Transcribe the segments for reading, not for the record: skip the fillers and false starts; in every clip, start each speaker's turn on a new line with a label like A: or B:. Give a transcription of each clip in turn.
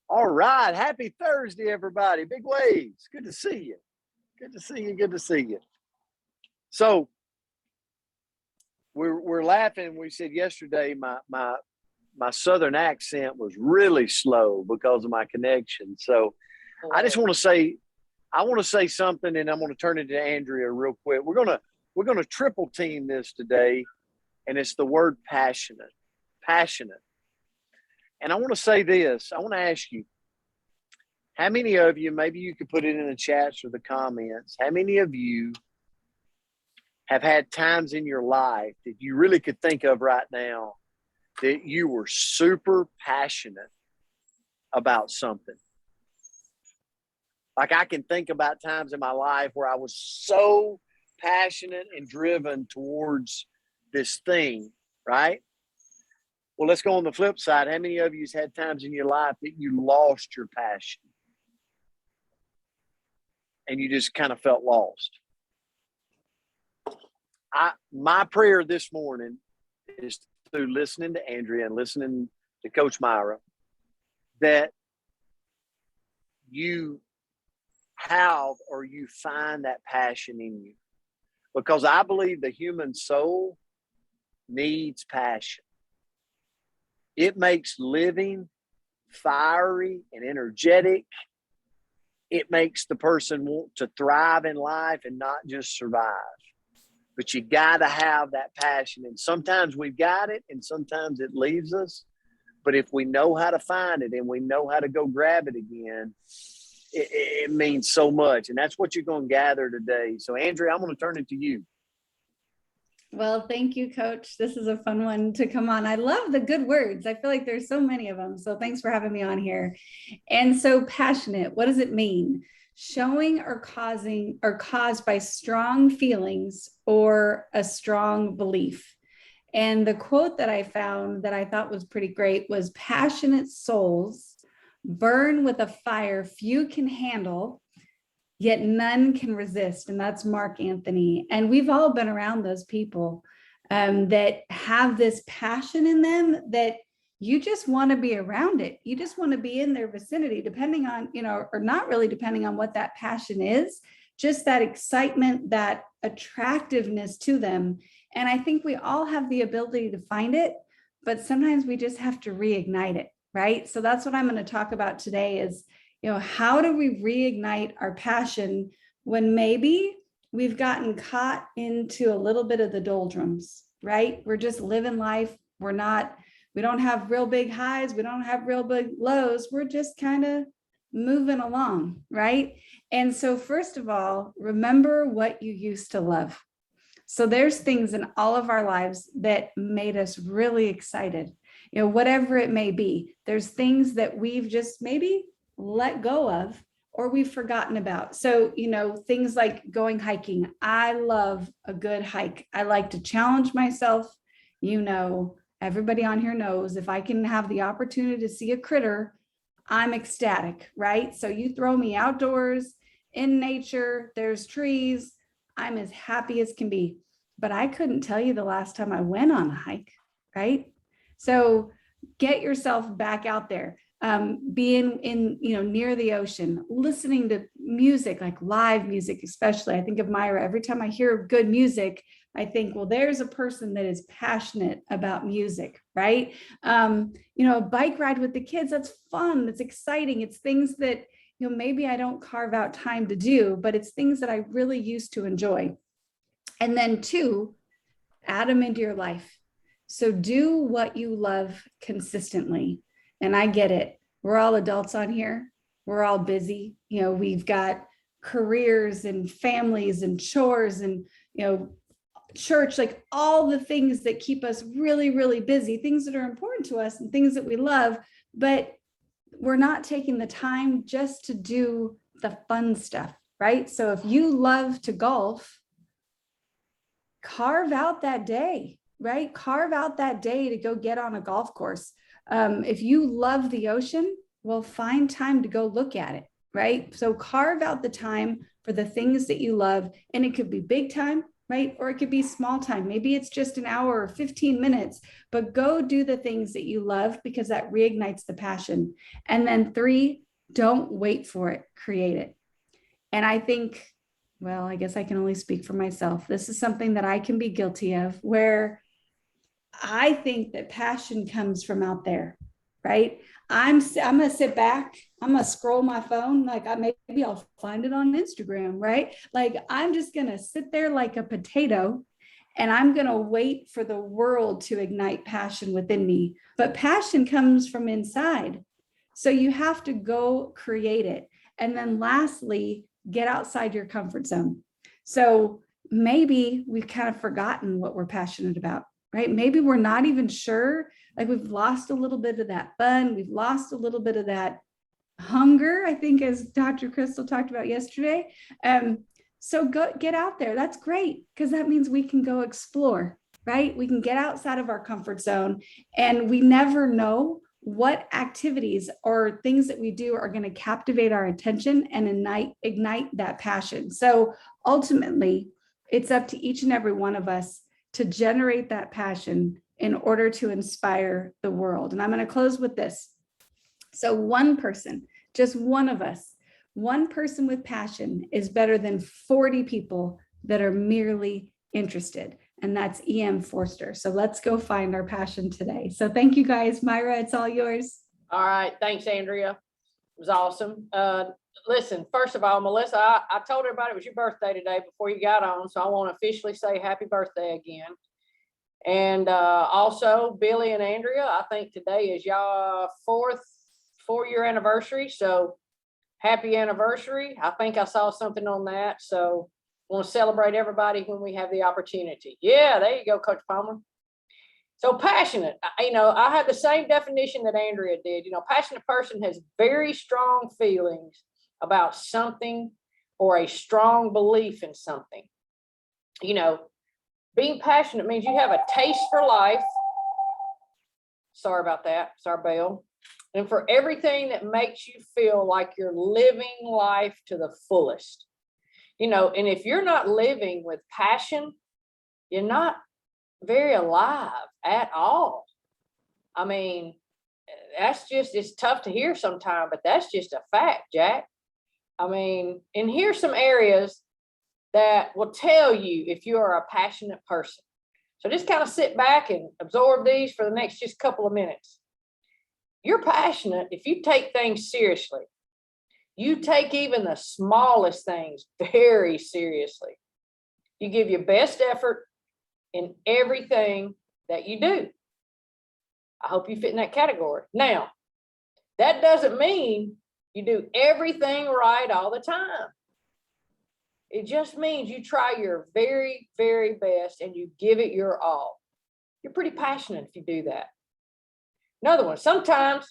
A: All right. Happy Thursday, everybody. Big waves. Good to see you. Good to see you. Good to see you. So we're laughing. We said yesterday my southern accent was really slow because of my connection. So I just want to say something, and I'm going to turn it to Andrea real quick. We're gonna triple team this today, and it's the word passionate. Passionate. And I want to say this. I want to ask you, how many of you, maybe you could put it in the chats or the comments, how many of you have had times in your life that you really could think of right now that you were super passionate about something? Like, I can think about times in my life where I was so passionate and driven towards this thing, right? Well, let's go on the flip side. How many of you have had times in your life that you lost your passion and you just kind of felt lost? My prayer this morning is, through listening to Andrea and listening to Coach Myra, that you have or you find that passion in you. Because I believe the human soul needs passion. It makes living fiery and energetic. It makes the person want to thrive in life and not just survive. But you got to have that passion. And sometimes we've got it and sometimes it leaves us. But if we know how to find it and we know how to go grab it again, it means so much. And that's what you're going to gather today. So, Andrea, I'm going to turn it to you.
B: Well, thank you, Coach. This is a fun one to come on. I love the good words. I feel like there's so many of them. So thanks for having me on here. And so passionate, what does it mean? Showing or causing or caused by strong feelings or a strong belief. And the quote that I found that I thought was pretty great was, passionate souls burn with a fire few can handle, yet none can resist. And that's Mark Anthony. And we've all been around those people that have this passion in them that you just want to be around it. You just want to be in their vicinity, depending on, or not really depending on what that passion is, just that excitement, that attractiveness to them. And I think we all have the ability to find it, but sometimes we just have to reignite it, right? So that's what I'm going to talk about today is, how do we reignite our passion when maybe we've gotten caught into a little bit of the doldrums, right? We're just living life. We don't have real big highs. We don't have real big lows. We're just kind of moving along, right? And so first of all, remember what you used to love. So there's things in all of our lives that made us really excited, whatever it may be. There's things that we've just maybe let go of or we've forgotten about. So, things like going hiking. I love a good hike. I like to challenge myself. Everybody on here knows if I can have the opportunity to see a critter, I'm ecstatic, right? So you throw me outdoors in nature, there's trees, I'm as happy as can be. But I couldn't tell you the last time I went on a hike, right? So get yourself back out there. Being in, near the ocean, listening to music, like live music, especially. I think of Myra. Every time I hear good music, I think, well, there's a person that is passionate about music, right? A bike ride with the kids, that's fun. That's exciting. It's things that, maybe I don't carve out time to do, but it's things that I really used to enjoy. And then 2, add them into your life. So do what you love consistently. And I get it. We're all adults on here. We're all busy. We've got careers and families and chores and, church, like all the things that keep us really, really busy, things that are important to us and things that we love, but we're not taking the time just to do the fun stuff, right? So if you love to golf, carve out that day, right? Carve out that day to go get on a golf course. If you love the ocean, well, find time to go look at it, right? So carve out the time for the things that you love, and it could be big time right? Or it could be small time. Maybe it's just an hour or 15 minutes, but go do the things that you love because that reignites the passion. And then 3, don't wait for it, create it. And I think, well, I guess I can only speak for myself. This is something that I can be guilty of, where I think that passion comes from out there, right? I'm gonna sit back, I'm gonna scroll my phone, like maybe I'll find it on Instagram, right? Like I'm just gonna sit there like a potato, and I'm gonna wait for the world to ignite passion within me. But passion comes from inside, so you have to go create it. And then lastly, get outside your comfort zone. So maybe we've kind of forgotten what we're passionate about, right? Maybe we're not even sure, like we've lost a little bit of that fun. We've lost a little bit of that hunger, I think, as Dr. Crystal talked about yesterday. So go get out there. That's great, because that means we can go explore, right? We can get outside of our comfort zone, and we never know what activities or things that we do are going to captivate our attention and ignite that passion. So ultimately, it's up to each and every one of us to generate that passion in order to inspire the world. And I'm going to close with this. So one person, just one of us, one person with passion is better than 40 people that are merely interested. And that's E.M. Forster. So let's go find our passion today. So thank you guys. Myra, it's all yours.
C: All right. Thanks, Andrea. It was awesome. Listen, first of all, Melissa, I told everybody it was your birthday today before you got on. So I want to officially say happy birthday again. And also Billy and Andrea, I think today is y'all four-year anniversary. So happy anniversary. I think I saw something on that. So I want to celebrate everybody when we have the opportunity. Yeah, there you go, Coach Palmer. So passionate, I had the same definition that Andrea did. Passionate person has very strong feelings about something or a strong belief in something. Being passionate means you have a taste for life. Sorry about that. Sorry, Belle. And for everything that makes you feel like you're living life to the fullest. And if you're not living with passion, you're not very alive at all. I mean, it's tough to hear sometimes, but that's just a fact, Jack. I mean, and here's some areas that will tell you if you are a passionate person. So just kind of sit back and absorb these for the next just couple of minutes. You're passionate if you take things seriously. You take even the smallest things very seriously. You give your best effort in everything that you do. I hope you fit in that category. Now, that doesn't mean you do everything right all the time. It just means you try your very, very best and you give it your all. You're pretty passionate if you do that. Another one, sometimes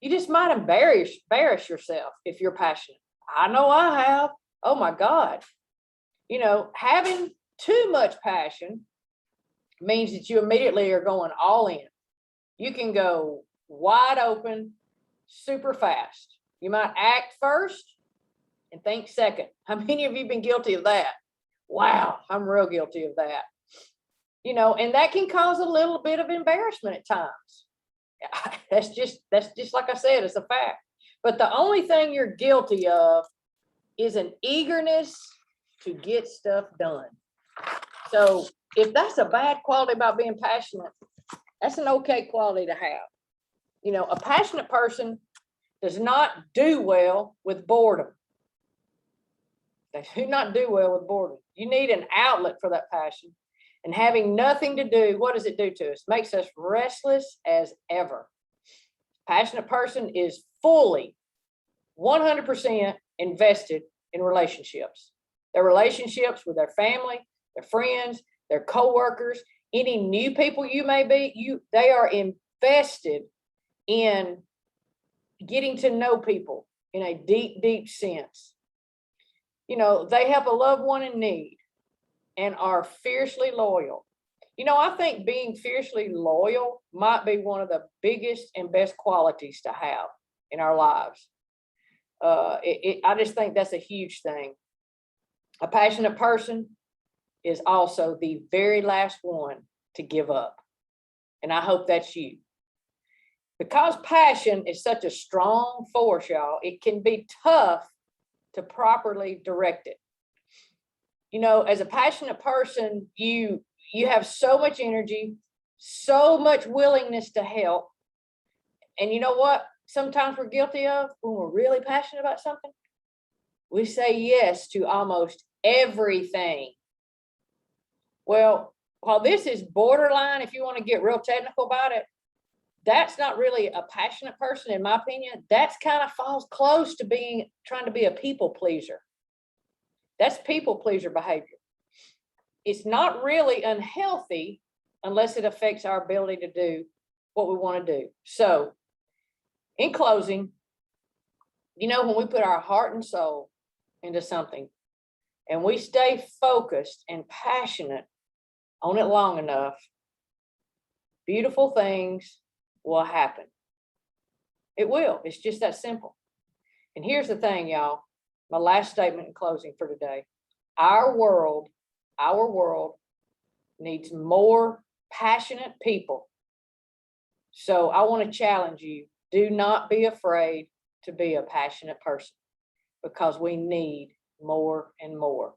C: you just might embarrass yourself if you're passionate. I know I have. Oh my God. Having too much passion means that you immediately are going all in. You can go wide open, super fast. You might act first and think second. How many of you have been guilty of that? Wow, I'm real guilty of that. And that can cause a little bit of embarrassment at times. That's just like I said, it's a fact. But the only thing you're guilty of is an eagerness to get stuff done. So if that's a bad quality about being passionate, that's an okay quality to have. A passionate person does not do well with boredom. They do not do well with boredom. You need an outlet for that passion. And having nothing to do, what does it do to us? It makes us restless as ever. Passionate person is fully 100% invested in relationships. Their relationships with their family, their friends, their coworkers, any new people you may be, they are invested in getting to know people in a deep, deep sense. They have a loved one in need and are fiercely loyal. I think being fiercely loyal might be one of the biggest and best qualities to have in our lives. I just think that's a huge thing. A passionate person is also the very last one to give up. And I hope that's you. Because passion is such a strong force, y'all, it can be tough to properly direct it. You know, as a passionate person, you have so much energy, so much willingness to help. And you know what? Sometimes we're guilty of when we're really passionate about something. We say yes to almost everything. Well, while this is borderline, if you want to get real technical about it, that's not really a passionate person, in my opinion. That's kind of falls close to trying to be a people pleaser. That's people pleaser behavior. It's not really unhealthy unless it affects our ability to do what we want to do. So, in closing, you know, when we put our heart and soul into something and we stay focused and passionate on it long enough, beautiful things will happen. It will. It's just that simple. And here's the thing, y'all. My last statement in closing for today. Our world needs more passionate people. So I want to challenge you. Do not be afraid to be a passionate person, because we need more and more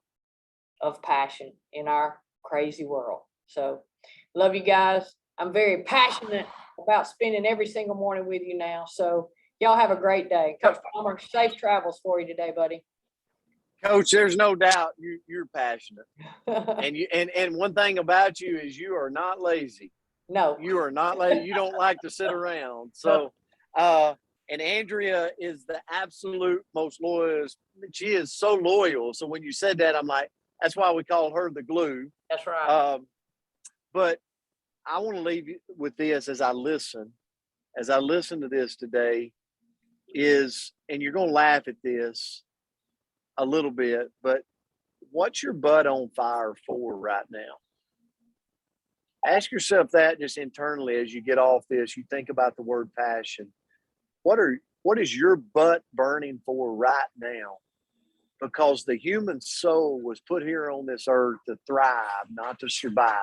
C: of passion in our crazy world. So love you guys. I'm very passionate about spending every single morning with you now. So y'all have a great day. Coach Palmer, safe travels for you today, buddy.
A: Coach, there's no doubt you're passionate. And one thing about you is you are not lazy.
C: No.
A: You are not lazy. You don't like to sit around. So and Andrea is the absolute most loyal. She is so loyal. So when you said that, I'm like, that's why we call her the glue.
C: That's right.
A: But I want to leave you with this as I listen to this today is, and you're going to laugh at this a little bit, but what's your butt on fire for right now? Ask yourself that just internally as you get off this, you think about the word passion. What is your butt burning for right now? Because the human soul was put here on this earth to thrive, not to survive.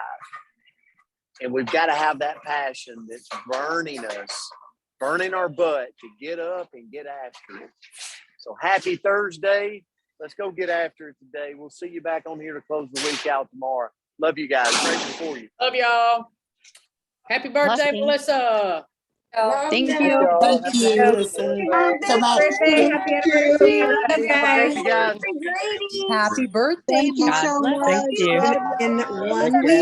A: And we've got to have that passion that's burning us, burning our butt to get up and get after it. So happy Thursday. Let's go get after it today. We'll see you back on here to close the week out tomorrow. Love you guys. Grateful for you.
C: Love y'all. Happy birthday, Melissa.
D: Thank you.
E: Thank you.
B: Happy birthday, happy anniversary. I love you guys.
A: Thank you guys.
E: Happy birthday,
D: Thank you
E: Mom.
D: so much.
E: Thank you. In 1 week.